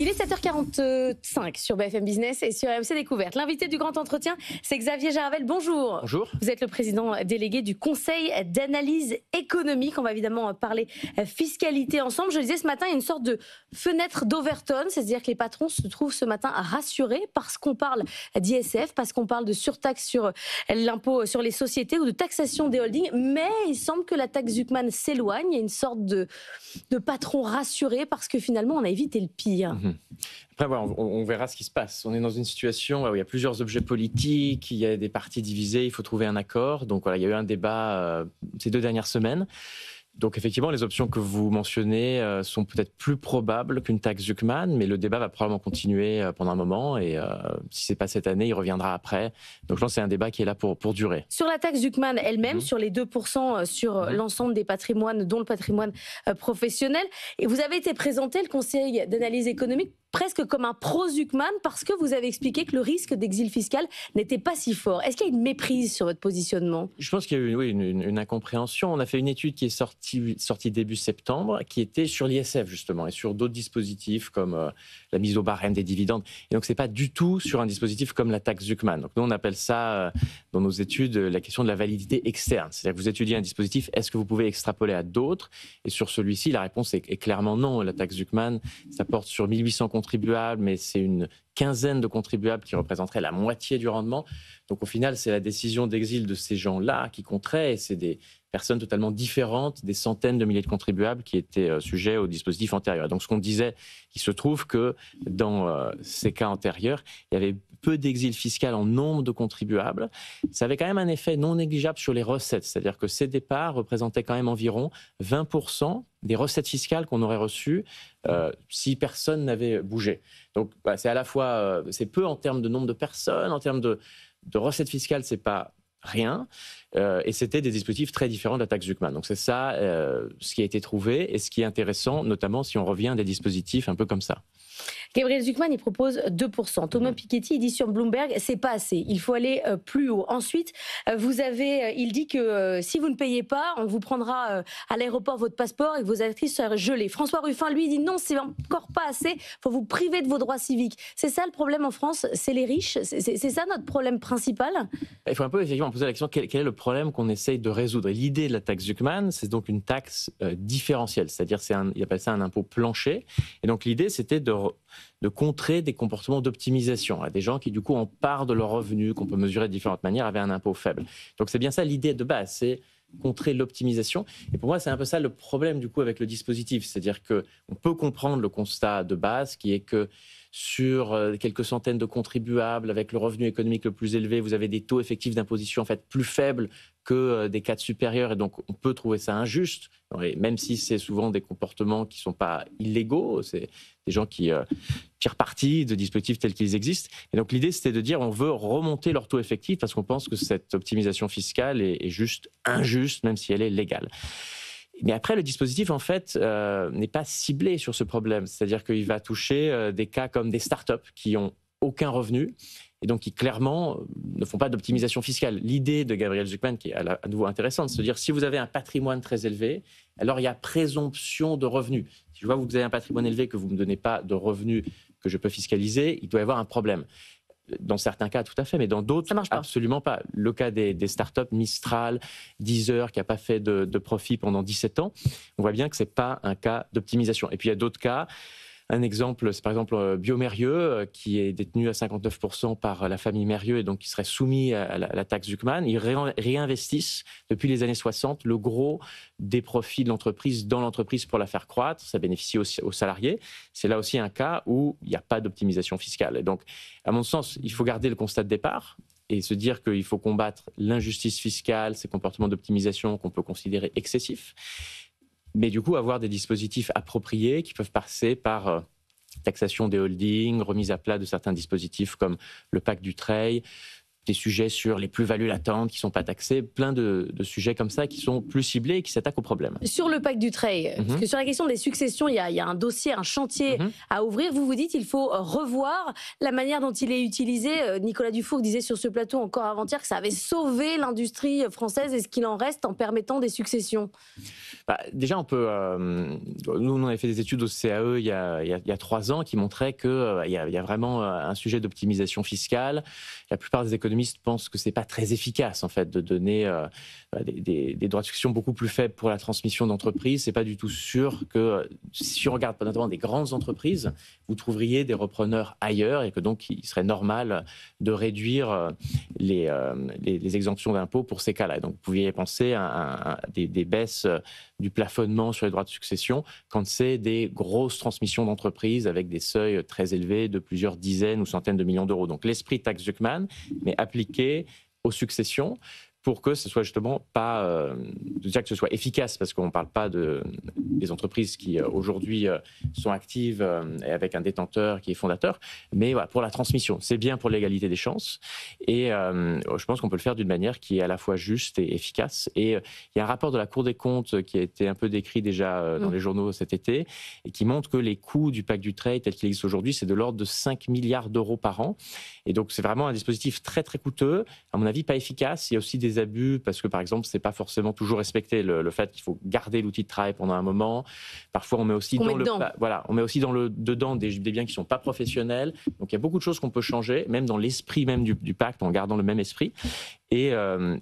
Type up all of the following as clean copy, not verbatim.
Il est 7h45 sur BFM Business et sur RMC Découverte. L'invité du grand entretien, c'est Xavier Jaravel. Bonjour. Bonjour. Vous êtes le président délégué du Conseil d'analyse économique. On va évidemment parler fiscalité ensemble. Je le disais ce matin, il y a une sorte de fenêtre d'Overton, c'est-à-dire que les patrons se trouvent ce matin rassurés parce qu'on parle d'ISF, parce qu'on parle de surtaxe sur l'impôt sur les sociétés ou de taxation des holdings. Mais il semble que la taxe Zuckman s'éloigne. Il y a une sorte de patrons rassurés parce que finalement, on a évité le pire. Après, voilà, on verra ce qui se passe. On est dans une situation où il y a plusieurs objets politiques, il y a des partis divisés, il faut trouver un accord. Donc voilà, il y a eu un débat ces 2 dernières semaines. Donc effectivement, les options que vous mentionnez sont peut-être plus probables qu'une taxe Zuckman, mais le débat va probablement continuer pendant un moment et si c'est pas cette année, il reviendra après. Donc je pense que c'est un débat qui est là pour durer. Sur la taxe Zuckman elle-même, sur les 2% sur l'ensemble des patrimoines, dont le patrimoine professionnel, et vous avez été présenté, le Conseil d'analyse économique, presque comme un pro-Zuckman parce que vous avez expliqué que le risque d'exil fiscal n'était pas si fort. Est-ce qu'il y a une méprise sur votre positionnement ? Je pense qu'il y a eu une incompréhension. On a fait une étude qui est sortie début septembre, qui était sur l'ISF justement et sur d'autres dispositifs comme la mise au barème des dividendes. Et donc c'est pas du tout sur un dispositif comme la taxe Zuckman. Donc nous on appelle ça dans nos études la question de la validité externe. C'est-à-dire que vous étudiez un dispositif, est-ce que vous pouvez extrapoler à d'autres ? Et sur celui-ci, la réponse est clairement non. La taxe Zuckman, ça porte sur 1800 contribuables, mais c'est une quinzaine de contribuables qui représenteraient la moitié du rendement. Donc au final, c'est la décision d'exil de ces gens-là qui compterait, et c'est des personnes totalement différentes, des centaines de milliers de contribuables qui étaient sujets au dispositif antérieur. Donc ce qu'on disait, il se trouve que dans ces cas antérieurs, il y avait peu d'exil fiscal en nombre de contribuables. Ça avait quand même un effet non négligeable sur les recettes, c'est-à-dire que ces départs représentaient quand même environ 20% des recettes fiscales qu'on aurait reçues si personne n'avait bougé. Donc c'est à la fois c'est peu en termes de nombre de personnes, en termes de recettes fiscales, c'est pas rien, et c'était des dispositifs très différents de la taxe Zuckman. Donc c'est ça ce qui a été trouvé et ce qui est intéressant, notamment si on revient à des dispositifs un peu comme ça. Gabriel Zuckman, il propose 2%. Thomas Piketty, il dit sur Bloomberg, c'est pas assez. Il faut aller plus haut. Ensuite, il dit que si vous ne payez pas, on vous prendra à l'aéroport votre passeport et vos actrices seraient gelées. François Ruffin, lui, dit non, c'est encore pas assez. Il faut vous priver de vos droits civiques. C'est ça le problème en France, c'est les riches. C'est ça notre problème principal. Il faut un peu effectivement poser la question, quel est le problème qu'on essaye de résoudre. Et l'idée de la taxe Zuckman, c'est donc une taxe différentielle, c'est-à-dire il appelle ça un impôt plancher. Et donc l'idée, c'était de contrer des comportements d'optimisation. Des gens qui, du coup, en part de leurs revenus, qu'on peut mesurer de différentes manières, avaient un impôt faible. Donc c'est bien ça l'idée de base, c'est contrer l'optimisation. Et pour moi, c'est un peu ça le problème, du coup, avec le dispositif. C'est-à-dire qu'on peut comprendre le constat de base, qui est que sur quelques centaines de contribuables, avec le revenu économique le plus élevé, vous avez des taux effectifs d'imposition en fait plus faibles que des cadres supérieurs, et donc on peut trouver ça injuste, et même si c'est souvent des comportements qui ne sont pas illégaux, c'est des gens qui tirent parti de dispositifs tels qu'ils existent. Et donc l'idée, c'était de dire on veut remonter leur taux effectif parce qu'on pense que cette optimisation fiscale est juste injuste, même si elle est légale. Mais après, le dispositif, en fait, n'est pas ciblé sur ce problème. C'est-à-dire qu'il va toucher des cas comme des startups qui n'ont aucun revenu et donc qui, clairement, ne font pas d'optimisation fiscale. L'idée de Gabriel Zuckman, qui est à nouveau intéressante, c'est de dire si vous avez un patrimoine très élevé, alors il y a présomption de revenus. Si je vois que vous avez un patrimoine élevé, que vous ne me donnez pas de revenus que je peux fiscaliser, il doit y avoir un problème. Dans certains cas, tout à fait, mais dans d'autres, absolument pas. Le cas des startups Mistral, Deezer, qui n'a pas fait de profit pendant 17 ans, on voit bien que ce n'est pas un cas d'optimisation. Et puis il y a d'autres cas. Un exemple, c'est par exemple Biomérieux, qui est détenu à 59% par la famille Mérieux et donc qui serait soumis à la taxe Zuckman. Ils réinvestissent depuis les années 60 le gros des profits de l'entreprise dans l'entreprise pour la faire croître. Ça bénéficie aussi aux salariés. C'est là aussi un cas où il n'y a pas d'optimisation fiscale. Et donc, à mon sens, il faut garder le constat de départ et se dire qu'il faut combattre l'injustice fiscale, ces comportements d'optimisation qu'on peut considérer excessifs. Mais du coup, avoir des dispositifs appropriés qui peuvent passer par taxation des holdings, remise à plat de certains dispositifs comme le pacte Dutreil, des sujets sur les plus-values latentes qui ne sont pas taxées, plein de sujets comme ça qui sont plus ciblés et qui s'attaquent au problème. Sur le pacte Dutreil, parce que sur la question des successions, il y a un dossier, un chantier à ouvrir. Vous dites qu'il faut revoir la manière dont il est utilisé. Nicolas Dufourcq disait sur ce plateau encore avant-hier que ça avait sauvé l'industrie française. Est-ce qu'il en reste en permettant des successions? Déjà, on peut. Nous, on avait fait des études au CAE il y a 3 ans qui montraient qu'il y a vraiment un sujet d'optimisation fiscale. La plupart des économistes pensent que c'est pas très efficace en fait de donner des droits de succession beaucoup plus faibles pour la transmission d'entreprises. C'est pas du tout sûr que si on regarde notamment des grandes entreprises, vous trouveriez des repreneurs ailleurs et que donc il serait normal de réduire les exemptions d'impôts pour ces cas-là. Donc vous pouviez penser à des baisses du plafonnement sur les droits de succession quand c'est des grosses transmissions d'entreprises avec des seuils très élevés de plusieurs dizaines ou centaines de millions d'euros. Donc l'esprit taxe Zucman, mais appliqué aux successions pour que ce soit justement pas déjà que ce soit efficace, parce qu'on ne parle pas des entreprises qui aujourd'hui sont actives et avec un détenteur qui est fondateur, mais voilà, pour la transmission, c'est bien pour l'égalité des chances et je pense qu'on peut le faire d'une manière qui est à la fois juste et efficace. Et il y a un rapport de la Cour des comptes qui a été un peu décrit déjà dans les journaux cet été et qui montre que les coûts du pacte Dutreil tel qu'il existe aujourd'hui, c'est de l'ordre de 5 milliards d'euros par an. Et donc c'est vraiment un dispositif très très coûteux, à mon avis pas efficace. Il y a aussi des abus parce que par exemple c'est pas forcément toujours respecté le fait qu'il faut garder l'outil de travail pendant un moment. Parfois on met aussi dedans des biens qui sont pas professionnels. Donc il y a beaucoup de choses qu'on peut changer, même dans l'esprit même du pacte, en gardant le même esprit. Et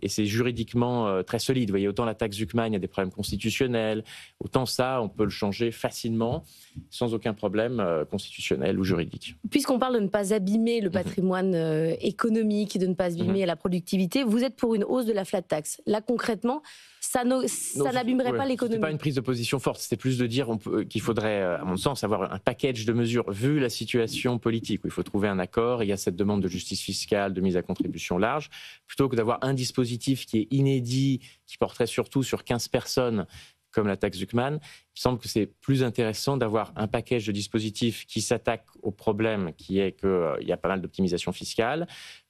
c'est juridiquement très solide. Vous voyez, autant la taxe Zucman, il y a des problèmes constitutionnels, autant ça, on peut le changer facilement, sans aucun problème constitutionnel ou juridique. Puisqu'on parle de ne pas abîmer le patrimoine économique et de ne pas abîmer la productivité, vous êtes pour une hausse de la flat tax. Là, concrètement, ça n'abîmerait pas l'économie. Ce n'est pas une prise de position forte, c'était plus de dire qu'il faudrait, à mon sens, avoir un package de mesures, vu la situation politique, où il faut trouver un accord, et il y a cette demande de justice fiscale, de mise à contribution large, plutôt que d'avoir un dispositif qui est inédit, qui porterait surtout sur 15 personnes, comme la taxe Zucman. Il me semble que c'est plus intéressant d'avoir un package de dispositifs qui s'attaque au problème, qui est qu'il y a pas mal d'optimisation fiscale,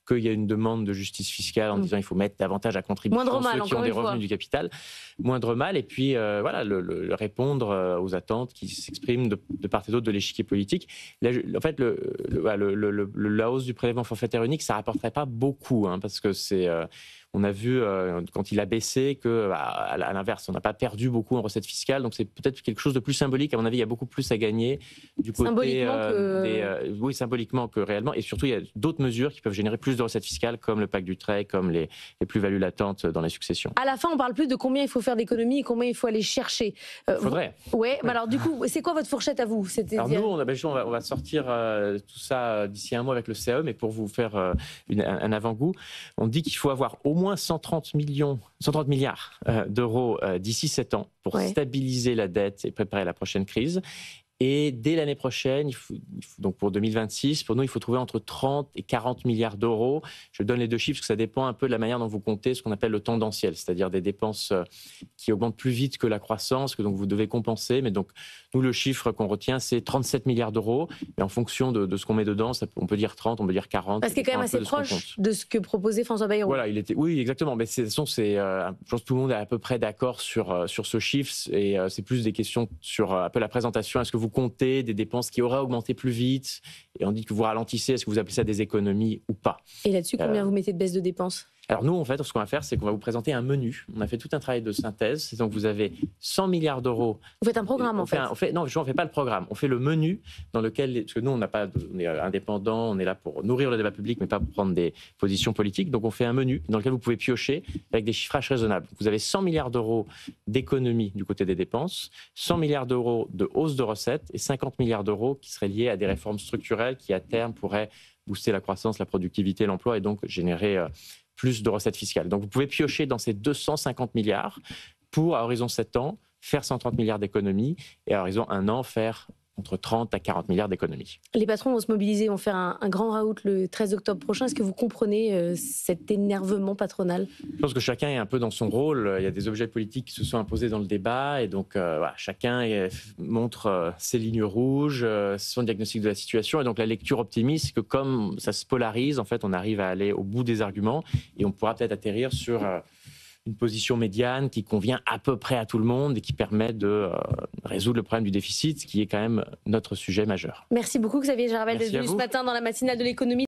qu'il y a une demande de justice fiscale en disant il faut mettre davantage à contribution ceux qui ont des revenus du capital, moindre mal, et puis le répondre aux attentes qui s'expriment de part et d'autre de l'échiquier politique. Là, en fait, la hausse du prélèvement forfaitaire unique, ça ne rapporterait pas beaucoup, parce que c'est... on a vu quand il a baissé qu'à l'inverse, on n'a pas perdu beaucoup en recettes fiscales, donc c'est peut-être quelque chose de plus symbolique. À mon avis, il y a beaucoup plus à gagner du côté symboliquement que réellement, et surtout il y a d'autres mesures qui peuvent générer plus de recettes fiscales, comme le pacte Dutreil, comme les plus-values latentes dans les successions. À la fin, on parle plus de combien il faut faire d'économies et combien il faut aller chercher. Il faudrait. Ouais, mais alors du coup, c'est quoi votre fourchette à vous? Alors nous, on va sortir tout ça d'ici un mois avec le CAE, mais pour vous faire un avant-goût, on dit qu'il faut avoir au moins 130 milliards d'euros d'ici 7 ans pour stabiliser la dette et préparer la prochaine crise. Et dès l'année prochaine, donc pour 2026, pour nous, il faut trouver entre 30 et 40 milliards d'euros. Je donne les deux chiffres parce que ça dépend un peu de la manière dont vous comptez ce qu'on appelle le tendanciel, c'est-à-dire des dépenses qui augmentent plus vite que la croissance, que donc vous devez compenser. Mais donc, nous, le chiffre qu'on retient, c'est 37 milliards d'euros. Mais en fonction de ce qu'on met dedans, on peut dire 30, on peut dire 40. Parce qu'il est quand même assez proche de ce que proposait François Bayrou. Voilà, oui, exactement. Mais de toute façon, je pense que tout le monde est à peu près d'accord sur ce chiffre. Et c'est plus des questions sur un peu la présentation. Est-ce que vous comptez des dépenses qui auraient augmenté plus vite et on dit que vous ralentissez, est-ce que vous appelez ça des économies ou pas? Et là-dessus, combien vous mettez de baisse de dépenses? Alors nous, en fait, ce qu'on va faire, c'est qu'on va vous présenter un menu. On a fait tout un travail de synthèse. Donc vous avez 100 milliards d'euros. Vous faites un programme, en fait. Non, on ne fait pas le programme. On fait le menu dans lequel... Parce que nous, on est indépendants, on est là pour nourrir le débat public, mais pas pour prendre des positions politiques. Donc on fait un menu dans lequel vous pouvez piocher avec des chiffrages raisonnables. Vous avez 100 milliards d'euros d'économies du côté des dépenses, 100 milliards d'euros de hausse de recettes et 50 milliards d'euros qui seraient liés à des réformes structurelles qui, à terme, pourraient booster la croissance, la productivité, l'emploi et donc générer plus de recettes fiscales. Donc vous pouvez piocher dans ces 250 milliards pour, à horizon 7 ans, faire 130 milliards d'économies et à horizon 1 an, faire entre 30 à 40 milliards d'économies. Les patrons vont se mobiliser, vont faire un grand raout le 13 octobre prochain. Est-ce que vous comprenez cet énervement patronal? Je pense que chacun est un peu dans son rôle. Il y a des objets politiques qui se sont imposés dans le débat et donc voilà, chacun montre ses lignes rouges, son diagnostic de la situation. Et donc la lecture optimiste, c'est que comme ça se polarise, en fait, on arrive à aller au bout des arguments et on pourra peut-être atterrir sur une position médiane qui convient à peu près à tout le monde et qui permet de résoudre le problème du déficit, ce qui est quand même notre sujet majeur. Merci beaucoup Xavier Jarvel Merci d'être venu ce matin dans la matinale de l'économie.